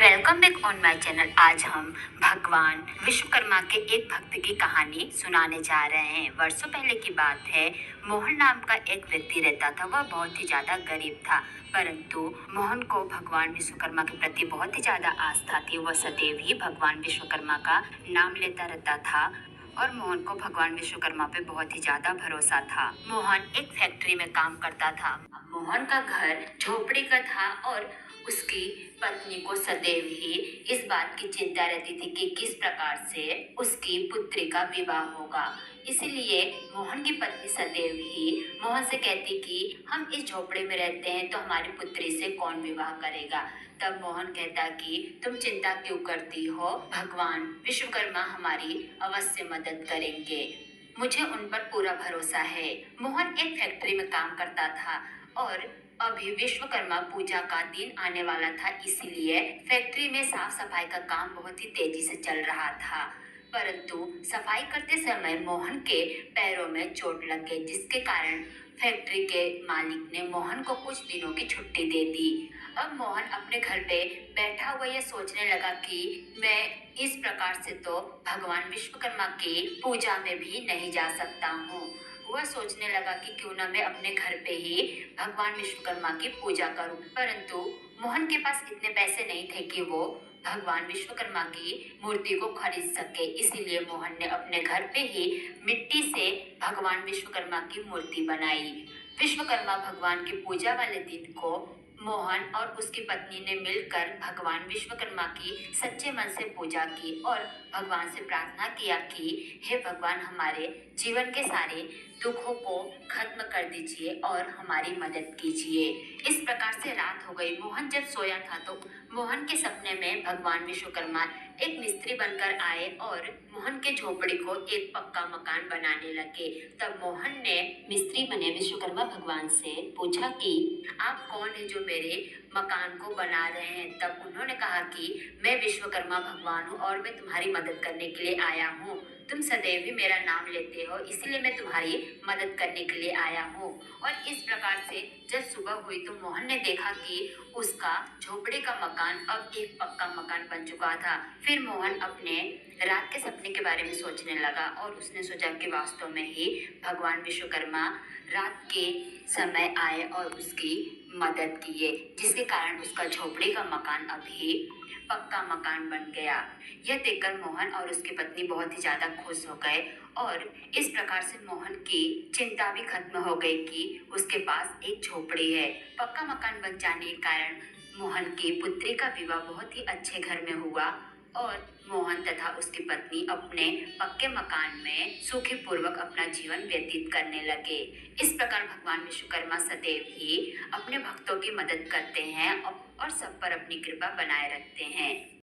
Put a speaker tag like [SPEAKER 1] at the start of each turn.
[SPEAKER 1] Welcome back on my channel. आज हम भगवान विश्वकर्मा के एक भक्त की कहानी सुनाने जा रहे हैं। वर्षों पहले की बात है। मोहन नाम का एक व्यक्ति रहता था। वह बहुत ही ज्यादा गरीब था, परंतु मोहन को भगवान विश्वकर्मा के प्रति बहुत ही ज्यादा आस्था थी। वह सदैव ही भगवान विश्वकर्मा का नाम लेता रहता था और मोहन को भगवान विश्वकर्मा पे बहुत ही ज्यादा भरोसा था। मोहन एक फैक्ट्री में काम करता था। मोहन का घर झोपड़ी का था और उसकी पत्नी को सदैव ही इस बात की चिंता रहती थी कि किस प्रकार से उसकी पुत्री का विवाह होगा। इसीलिए मोहन की पत्नी सदैव ही मोहन से कहती कि हम इस झोपड़े में रहते हैं तो हमारी पुत्री से कौन विवाह करेगा। तब मोहन कहता कि तुम चिंता क्यों करती हो, भगवान विश्वकर्मा हमारी अवश्य मदद करेंगे, मुझे उन पर पूरा भरोसा है। मोहन एक फैक्ट्री में काम करता था और अभी विश्वकर्मा पूजा का दिन आने वाला था, इसलिए फैक्ट्री में साफ सफाई का काम बहुत ही तेजी से चल रहा था। परंतु सफाई करते समय मोहन के पैरों में चोट लग गई, जिसके कारण फैक्ट्री के मालिक ने मोहन को कुछ दिनों की छुट्टी दे दी। अब मोहन अपने घर पे बैठा हुआ यह सोचने लगा कि मैं इस प्रकार से तो भगवान विश्वकर्मा की पूजा में भी नहीं जा सकता हूँ। वह सोचने लगा कि क्यों ना मैं अपने घर पे ही भगवान विश्वकर्मा की पूजा करूं। परंतु मोहन के पास इतने पैसे नहीं थे कि वो भगवान विश्वकर्मा की मूर्ति को खरीद सके। इसीलिए मोहन ने अपने घर पे ही मिट्टी से भगवान विश्वकर्मा की मूर्ति बनाई। विश्वकर्मा भगवान की पूजा वाले दिन को मोहन और उसकी पत्नी ने मिलकर भगवान विश्वकर्मा की सच्चे मन से पूजा की और भगवान से प्रार्थना किया कि हे भगवान, हमारे जीवन के सारे दुखों को खत्म कर दीजिए और हमारी मदद कीजिए। इस प्रकार से रात हो गई। मोहन जब सोया था तो मोहन के सपने में भगवान विश्वकर्मा एक मिस्त्री बनकर आए और मोहन के झोपड़ी को एक पक्का मकान बनाने लगे। तब मोहन ने मिस्त्री बने विश्वकर्मा भगवान से पूछा कि आप कौन है जो मेरे मकान को बना रहे हैं। तब उन्होंने कहा कि मैं विश्वकर्मा भगवान हूँ और मैं तुम्हारी मदद करने के लिए आया हूँ। तुम सदैव ही मेरा नाम लेते हो, इसलिए मैं तुम्हारी मदद करने के लिए आया हूँ। और इस प्रकार से जब सुबह हुई तो मोहन ने देखा कि उसका झोपड़ी का मकान अब एक पक्का मकान बन चुका था। फिर मोहन अपने रात के सपने के बारे में सोचने लगा और उसने सोचा कि वास्तव में ही भगवान विश्वकर्मा रात के समय आए और उसकी मदद किए, जिसके कारण उसका झोपड़ी का मकान अभी पक्का मकान बन गया। यह देखकर मोहन और उसकी पत्नी बहुत ही ज्यादा खुश हो गए और इस प्रकार से मोहन की चिंता भी खत्म हो गई कि उसके पास एक झोपड़ी है। पक्का मकान बन जाने के कारण मोहन की पुत्री का विवाह बहुत ही अच्छे घर में हुआ और मोहन तथा उसकी पत्नी अपने पक्के मकान में सुखी पूर्वक अपना जीवन व्यतीत करने लगे। इस प्रकार भगवान विश्वकर्मा सदैव ही अपने भक्तों की मदद करते हैं और सब पर अपनी कृपा बनाए रखते हैं।